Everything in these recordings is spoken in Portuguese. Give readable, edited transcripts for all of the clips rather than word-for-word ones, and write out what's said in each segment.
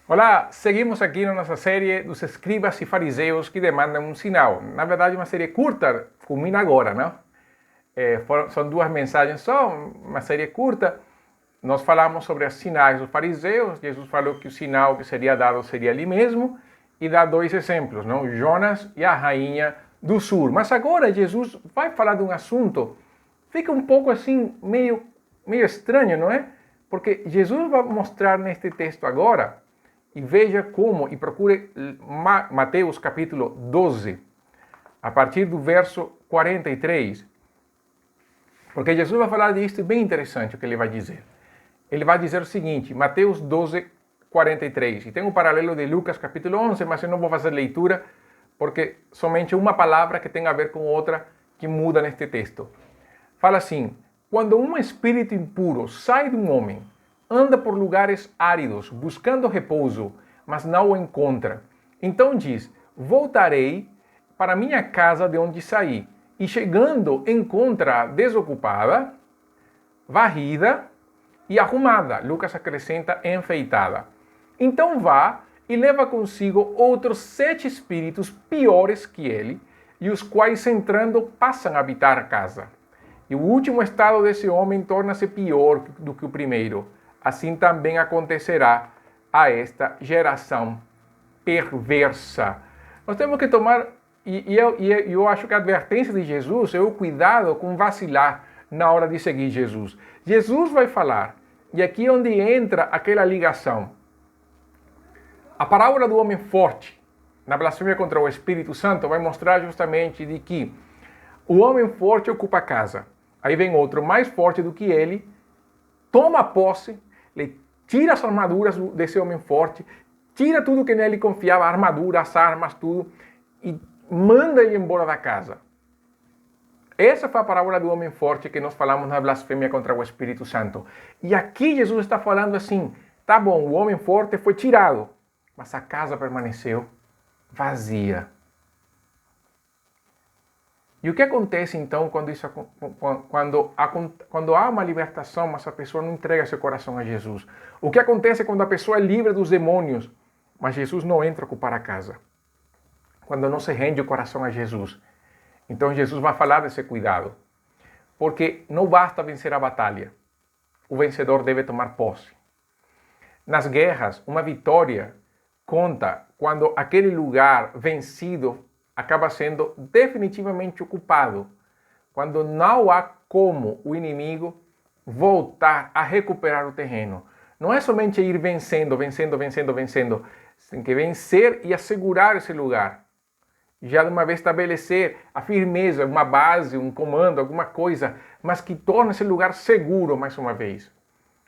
Olá, seguimos aqui na nossa série dos escribas e fariseus que demandam um sinal. Na verdade, uma série curta, culmina agora, não? São duas mensagens só, uma série curta. Nós falamos sobre os sinais dos fariseus. Jesus falou que o sinal que seria dado seria ali mesmo e dá dois exemplos, não? Jonas e a rainha do sul. Mas agora Jesus vai falar de um assunto, fica um pouco assim, meio estranho, não é? Porque Jesus vai mostrar neste texto agora. E veja como, e procure Mateus capítulo 12, a partir do verso 43, porque Jesus vai falar disso, bem interessante o que ele vai dizer. Ele vai dizer o seguinte, Mateus 12, 43, e tem um paralelo de Lucas capítulo 11, mas eu não vou fazer leitura, porque somente uma palavra que tem a ver com outra que muda neste texto. Fala assim, quando um espírito impuro sai de um homem, anda por lugares áridos, buscando repouso, mas não o encontra. Então diz, voltarei para minha casa de onde saí. E chegando, encontra desocupada, varrida e arrumada. Lucas acrescenta, enfeitada. Então vá e leva consigo outros 7 espíritos piores que ele, e os quais, entrando, passam a habitar a casa. E o último estado desse homem torna-se pior do que o primeiro. Assim também acontecerá a esta geração perversa. Nós temos que tomar, eu acho que a advertência de Jesus é o cuidado com vacilar na hora de seguir Jesus. Jesus vai falar, e aqui é onde entra aquela ligação. A parábola do homem forte, na blasfêmia contra o Espírito Santo, vai mostrar justamente de que o homem forte ocupa a casa. Aí vem outro mais forte do que ele, toma posse, ele tira as armaduras desse homem forte, tira tudo que nele confiava, a armadura, as armas, tudo, e manda ele embora da casa. Essa foi a parábola do homem forte que nós falamos na blasfêmia contra o Espírito Santo. E aqui Jesus está falando assim, tá bom, o homem forte foi tirado, mas a casa permaneceu vazia. E o que acontece então quando há uma libertação, mas a pessoa não entrega seu coração a Jesus? O que acontece quando a pessoa é livre dos demônios, mas Jesus não entra a ocupar a casa? Quando não se rende o coração a Jesus. Então Jesus vai falar desse cuidado. Porque não basta vencer a batalha. O vencedor deve tomar posse. Nas guerras, uma vitória conta quando aquele lugar vencido acaba sendo definitivamente ocupado, quando não há como o inimigo voltar a recuperar o terreno. Não é somente ir vencendo. Tem que vencer e assegurar esse lugar. Já de uma vez estabelecer a firmeza, uma base, um comando, alguma coisa, mas que torne esse lugar seguro mais uma vez.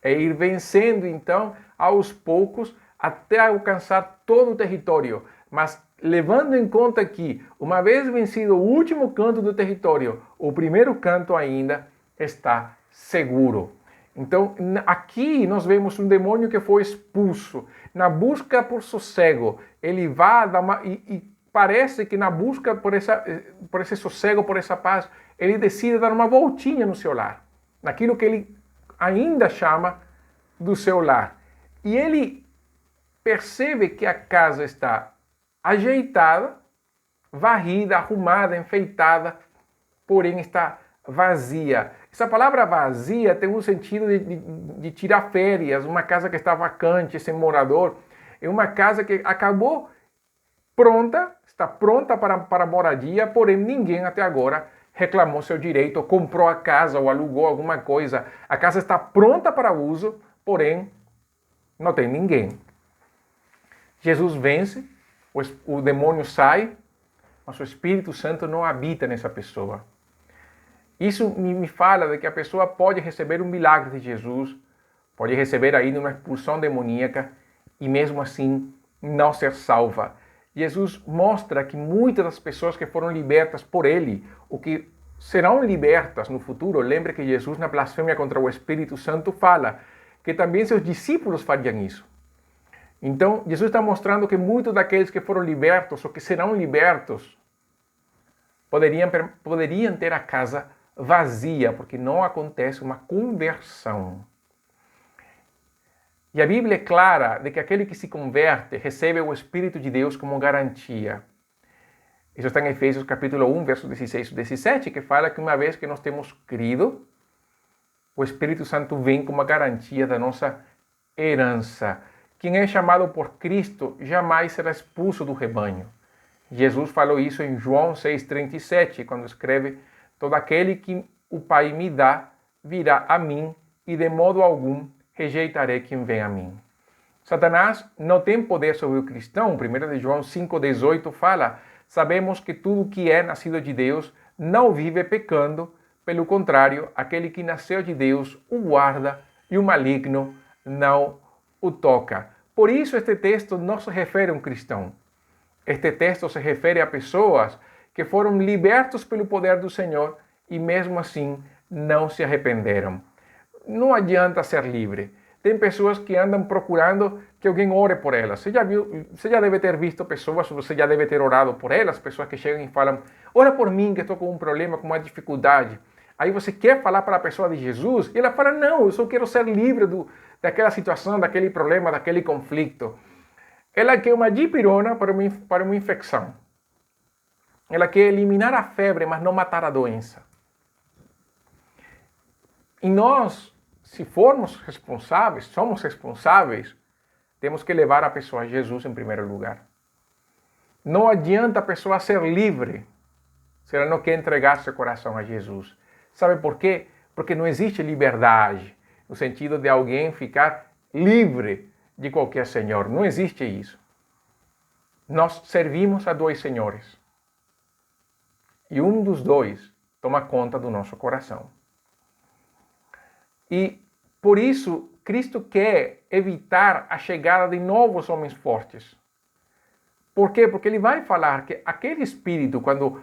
É ir vencendo então, aos poucos, até alcançar todo o território, mas levando em conta que, uma vez vencido o último canto do território, o primeiro canto ainda está seguro. Então, aqui nós vemos um demônio que foi expulso. Na busca por sossego, ele vai e parece que na busca por esse sossego, por essa paz, ele decide dar uma voltinha no seu lar, naquilo que ele ainda chama do seu lar. E ele percebe que a casa está ajeitada, varrida, arrumada, enfeitada, porém está vazia. Essa palavra vazia tem um sentido de tirar férias, uma casa que está vacante, sem morador. É uma casa que acabou pronta, está pronta para moradia, porém ninguém até agora reclamou seu direito, ou comprou a casa, ou alugou alguma coisa. A casa está pronta para uso, porém não tem ninguém. Jesus vence, o demônio sai, mas o Espírito Santo não habita nessa pessoa. Isso me fala de que a pessoa pode receber um milagre de Jesus, pode receber ainda uma expulsão demoníaca e mesmo assim não ser salva. Jesus mostra que muitas das pessoas que foram libertas por ele, ou que serão libertas no futuro, lembre que Jesus na blasfêmia contra o Espírito Santo fala que também seus discípulos fariam isso. Então, Jesus está mostrando que muitos daqueles que foram libertos ou que serão libertos poderiam ter a casa vazia, porque não acontece uma conversão. E a Bíblia é clara de que aquele que se converte recebe o Espírito de Deus como garantia. Isso está em Efésios capítulo 1, versos 16 e 17, que fala que uma vez que nós temos crido, o Espírito Santo vem como a garantia da nossa herança. Quem é chamado por Cristo jamais será expulso do rebanho. Jesus falou isso em João 6,37, quando escreve: todo aquele que o Pai me dá virá a mim, e de modo algum rejeitarei quem vem a mim. Satanás não tem poder sobre o cristão. 1 João 5,18 fala: sabemos que tudo que é nascido de Deus não vive pecando, pelo contrário, aquele que nasceu de Deus o guarda e o maligno não o toca. Por isso este texto não se refere a um cristão. Este texto se refere a pessoas que foram libertos pelo poder do Senhor e mesmo assim não se arrependeram. Não adianta ser livre. Tem pessoas que andam procurando que alguém ore por elas. Você já deve ter visto pessoas, você já deve ter orado por elas, pessoas que chegam e falam: ora por mim que estou com um problema, com uma dificuldade. Aí você quer falar para a pessoa de Jesus e ela fala: não, eu só quero ser livre daquela situação, daquele problema, daquele conflito. Ela quer uma dipirona para uma infecção. Ela quer eliminar a febre, mas não matar a doença. E nós, se formos responsáveis, somos responsáveis, temos que levar a pessoa a Jesus em primeiro lugar. Não adianta a pessoa ser livre se ela não quer entregar seu coração a Jesus. Sabe por quê? Porque não existe liberdade, no sentido de alguém ficar livre de qualquer senhor. Não existe isso. Nós servimos a dois senhores. E um dos dois toma conta do nosso coração. E por isso, Cristo quer evitar a chegada de novos homens fortes. Por quê? Porque ele vai falar que aquele espírito, quando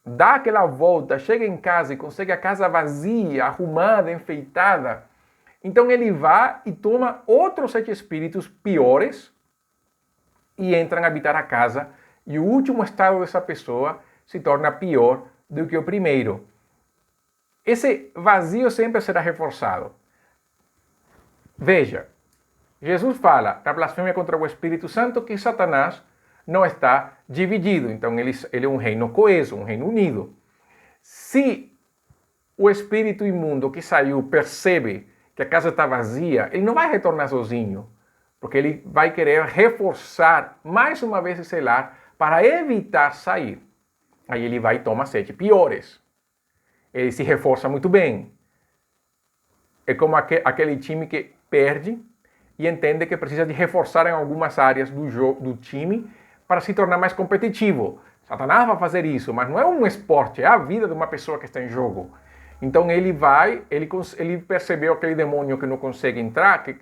dá aquela volta, chega em casa e consegue a casa vazia, arrumada, enfeitada, então ele vai e toma outros 7 espíritos piores e entram a habitar a casa, e o último estado dessa pessoa se torna pior do que o primeiro. Esse vazio sempre será reforçado. Veja, Jesus fala na blasfêmia contra o Espírito Santo que Satanás não está dividido. Então ele é um reino coeso, um reino unido. Se o espírito imundo que saiu percebe que a casa está vazia, ele não vai retornar sozinho, porque ele vai querer reforçar mais uma vez esse lar para evitar sair. Aí ele vai e toma 7 piores. Ele se reforça muito bem. É como aquele time que perde e entende que precisa de reforçar em algumas áreas do time para se tornar mais competitivo. Satanás vai fazer isso, mas não é um esporte, é a vida de uma pessoa que está em jogo. Então ele percebeu aquele demônio que não consegue entrar, que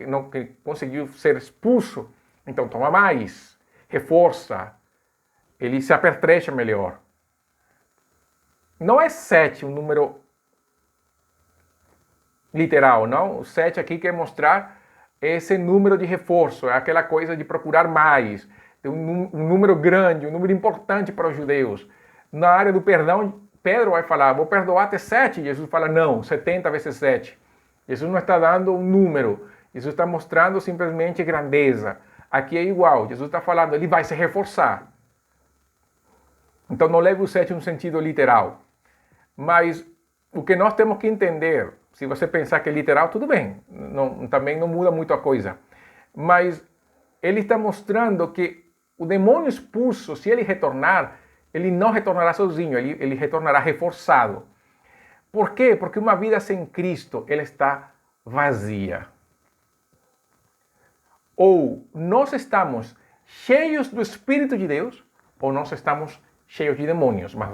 conseguiu ser expulso, então toma mais, reforça, ele se apertrecha melhor. Não é 7 um número literal, não. O 7 aqui quer mostrar esse número de reforço, é aquela coisa de procurar mais, um número grande, um número importante para os judeus. Na área do perdão, Pedro vai falar: vou perdoar até 7. Jesus fala: não, 70 vezes 7. Jesus não está dando um número, Jesus está mostrando simplesmente grandeza. Aqui é igual, Jesus está falando, ele vai se reforçar. Então não leve o 7 no sentido literal. Mas o que nós temos que entender, se você pensar que é literal, tudo bem, também não muda muito a coisa. Mas ele está mostrando que o demônio expulso, se ele retornar, ele não retornará sozinho, ele retornará reforçado. Por quê? Porque uma vida sem Cristo, ela está vazia. Ou nós estamos cheios do Espírito de Deus, ou nós estamos cheios de demônios, mas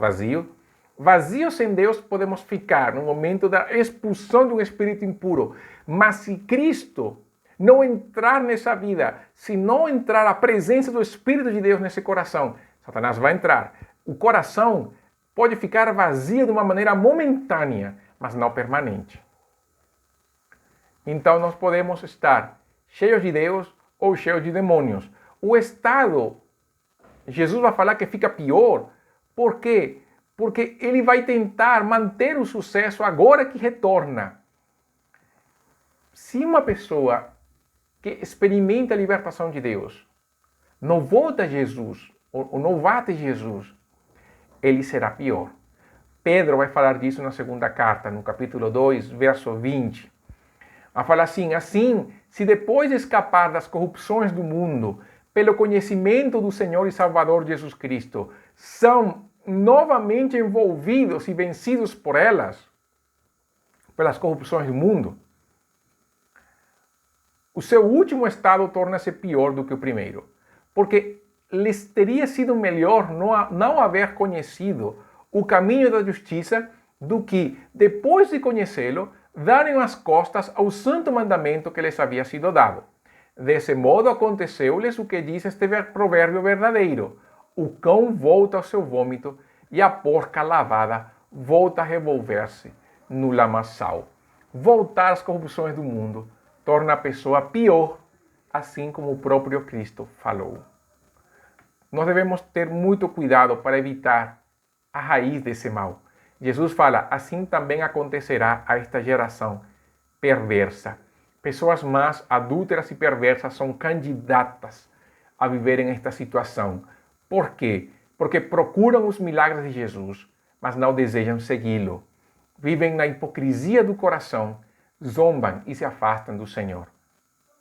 vazios sem Deus podemos ficar no momento da expulsão de um espírito impuro. Mas se Cristo não entrar nessa vida, se não entrar a presença do Espírito de Deus nesse coração, Satanás vai entrar. O coração pode ficar vazio de uma maneira momentânea, mas não permanente. Então nós podemos estar cheios de Deus ou cheios de demônios. O estado, Jesus vai falar que fica pior. Por quê? Porque ele vai tentar manter o sucesso agora que retorna. Se uma pessoa que experimenta a libertação de Deus, não volta a Jesus, ou não bate a Jesus, ele será pior. Pedro vai falar disso na segunda carta, no capítulo 2, verso 20. Vai falar assim, se depois de escapar das corrupções do mundo, pelo conhecimento do Senhor e Salvador Jesus Cristo, são novamente envolvidos e vencidos por elas, pelas corrupções do mundo, o seu último estado torna-se pior do que o primeiro, porque lhes teria sido melhor não haver conhecido o caminho da justiça do que, depois de conhecê-lo, darem as costas ao santo mandamento que lhes havia sido dado. Desse modo aconteceu-lhes o que diz este provérbio verdadeiro: o cão volta ao seu vômito e a porca lavada volta a revolver-se no lamaçal. Voltar às corrupções do mundo torna a pessoa pior, assim como o próprio Cristo falou. Nós devemos ter muito cuidado para evitar a raiz desse mal. Jesus fala, assim também acontecerá a esta geração perversa. Pessoas más, adúlteras e perversas são candidatas a viverem esta situação. Por quê? Porque procuram os milagres de Jesus, mas não desejam segui-lo. Vivem na hipocrisia do coração, zombam e se afastam do Senhor.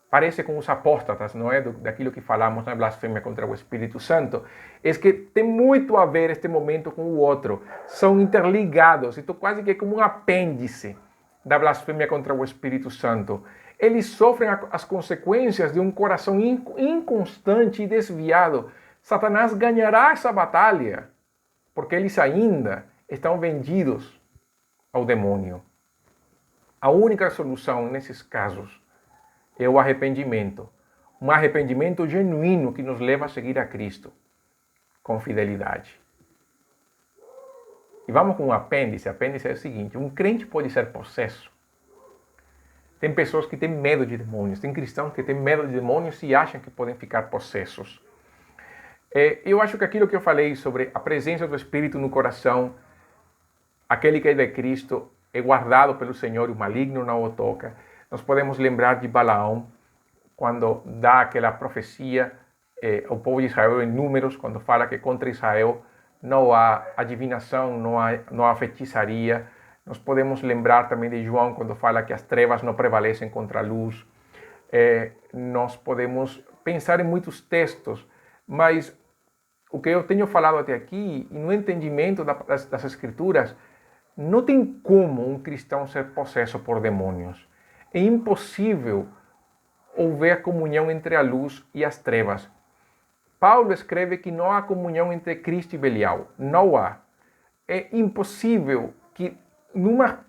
Parece com os apóstatas, não é? Daquilo que falamos na blasfêmia contra o Espírito Santo. É que tem muito a ver este momento com o outro. São interligados. Então, quase que como um apêndice da blasfêmia contra o Espírito Santo. Eles sofrem as consequências de um coração inconstante e desviado. Satanás ganhará essa batalha, porque eles ainda estão vendidos ao demônio. A única solução nesses casos é o arrependimento. Um arrependimento genuíno que nos leva a seguir a Cristo com fidelidade. E vamos com um apêndice. Apêndice é o seguinte: um crente pode ser possesso. Tem pessoas que têm medo de demônios. Tem cristãos que têm medo de demônios e acham que podem ficar possessos. Eu acho que aquilo que eu falei sobre a presença do Espírito no coração, aquele que é de Cristo, é guardado pelo Senhor e o maligno não o toca. Nós podemos lembrar de Balaão, quando dá aquela profecia ao povo de Israel em Números, quando fala que contra Israel não há adivinação, não há feitiçaria. Nós podemos lembrar também de João, quando fala que as trevas não prevalecem contra a luz. Nós podemos pensar em muitos textos, mas o que eu tenho falado até aqui, e no entendimento das Escrituras, não tem como um cristão ser possesso por demônios. É impossível haver comunhão entre a luz e as trevas. Paulo escreve que não há comunhão entre Cristo e Belial. Não há. É impossível que numa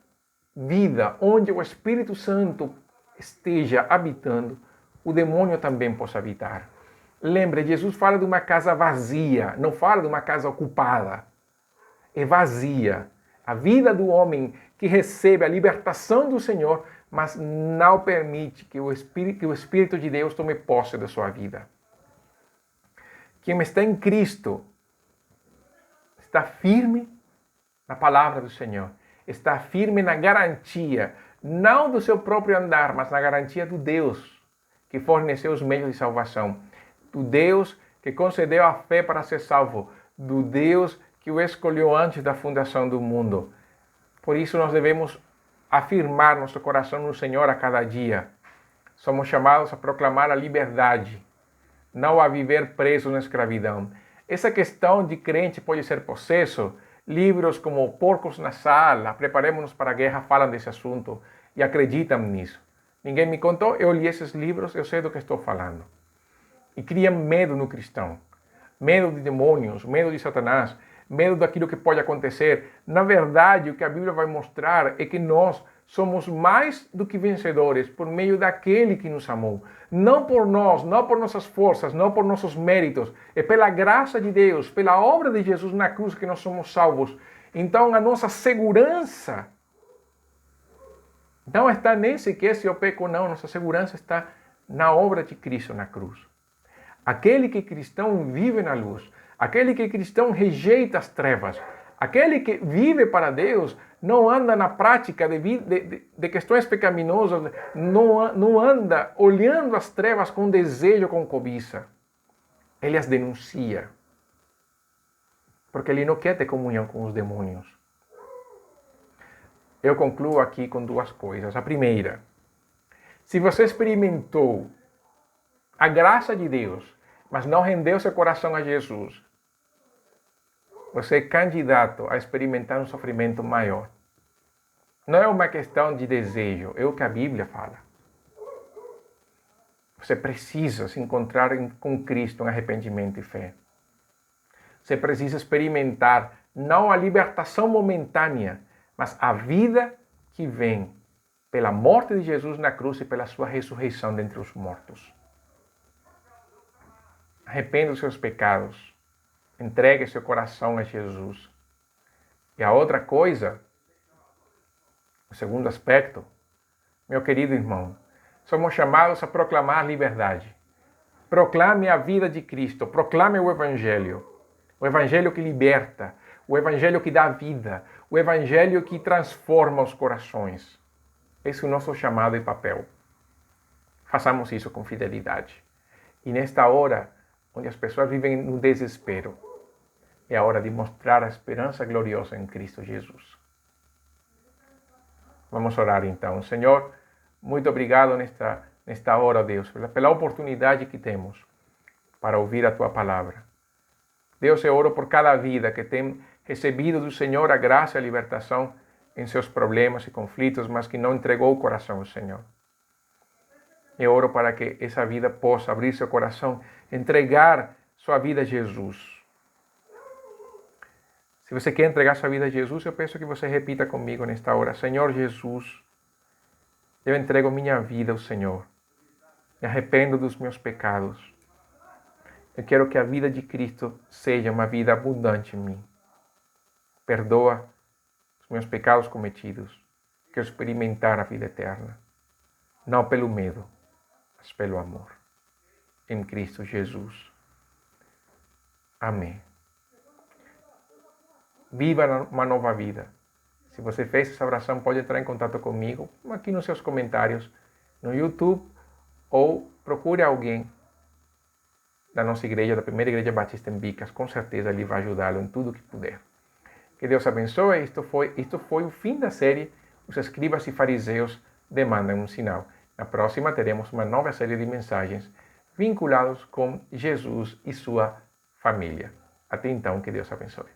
vida onde o Espírito Santo esteja habitando, o demônio também possa habitar. Lembre, Jesus fala de uma casa vazia, não fala de uma casa ocupada. É vazia. A vida do homem que recebe a libertação do Senhor, mas não permite que o Espírito de Deus tome posse da sua vida. Quem está em Cristo está firme na palavra do Senhor, está firme na garantia, não do seu próprio andar, mas na garantia do Deus que forneceu os meios de salvação, do Deus que concedeu a fé para ser salvo, do Deus que o escolheu antes da fundação do mundo. Por isso nós devemos afirmar nosso coração no Senhor a cada dia. Somos chamados a proclamar a liberdade, não a viver presos na escravidão. Essa questão de crente pode ser possesso. Livros como Porcos na Sala, Preparemos-nos para a Guerra, falam desse assunto e acreditam nisso. Ninguém me contou, eu li esses livros, eu sei do que estou falando. E criam medo no cristão. Medo de demônios, medo de Satanás, medo daquilo que pode acontecer. Na verdade, o que a Bíblia vai mostrar é que nós somos mais do que vencedores por meio daquele que nos amou. Não por nós, não por nossas forças, não por nossos méritos. É pela graça de Deus, pela obra de Jesus na cruz que nós somos salvos. Então a nossa segurança não está nesse que se eu peco ou não. Nossa segurança está na obra de Cristo na cruz. Aquele que é cristão vive na luz. Aquele que é cristão rejeita as trevas. Aquele que vive para Deus não anda na prática de questões pecaminosas, não anda olhando as trevas com desejo, com cobiça. Ele as denuncia. Porque ele não quer ter comunhão com os demônios. Eu concluo aqui com duas coisas. A primeira, se você experimentou a graça de Deus, mas não rendeu seu coração a Jesus, você é candidato a experimentar um sofrimento maior. Não é uma questão de desejo, é o que a Bíblia fala. Você precisa se encontrar com Cristo em arrependimento e fé. Você precisa experimentar não a libertação momentânea, mas a vida que vem pela morte de Jesus na cruz e pela sua ressurreição dentre os mortos. Arrependa os seus pecados. Entregue seu coração a Jesus. E a outra coisa, o segundo aspecto, meu querido irmão, somos chamados a proclamar liberdade. Proclame a vida de Cristo, proclame o Evangelho que liberta, o Evangelho que dá vida, o Evangelho que transforma os corações. Esse é o nosso chamado e papel. Façamos isso com fidelidade. E nesta hora, onde as pessoas vivem no desespero, é a hora de mostrar a esperança gloriosa em Cristo Jesus. Vamos orar então. Senhor, muito obrigado nesta hora, Deus, pela oportunidade que temos para ouvir a Tua palavra. Deus, eu oro por cada vida que tem recebido do Senhor a graça e a libertação em seus problemas e conflitos, mas que não entregou o coração ao Senhor. Eu oro para que essa vida possa abrir seu coração, entregar sua vida a Jesus. Se você quer entregar sua vida a Jesus, eu peço que você repita comigo nesta hora: Senhor Jesus, eu entrego minha vida ao Senhor. Me arrependo dos meus pecados. Eu quero que a vida de Cristo seja uma vida abundante em mim. Perdoa os meus pecados cometidos. Quero experimentar a vida eterna. Não pelo medo, mas pelo amor. Em Cristo Jesus. Amém. Viva uma nova vida. Se você fez essa oração, pode entrar em contato comigo aqui nos seus comentários no YouTube ou procure alguém da nossa igreja, da Primeira Igreja Batista em Bicas. Com certeza ele vai ajudá-lo em tudo que puder. Que Deus abençoe. Isto foi o fim da série Os Escribas e Fariseus Demandam um Sinal. Na próxima teremos uma nova série de mensagens vinculados com Jesus e sua família. Até então, que Deus abençoe.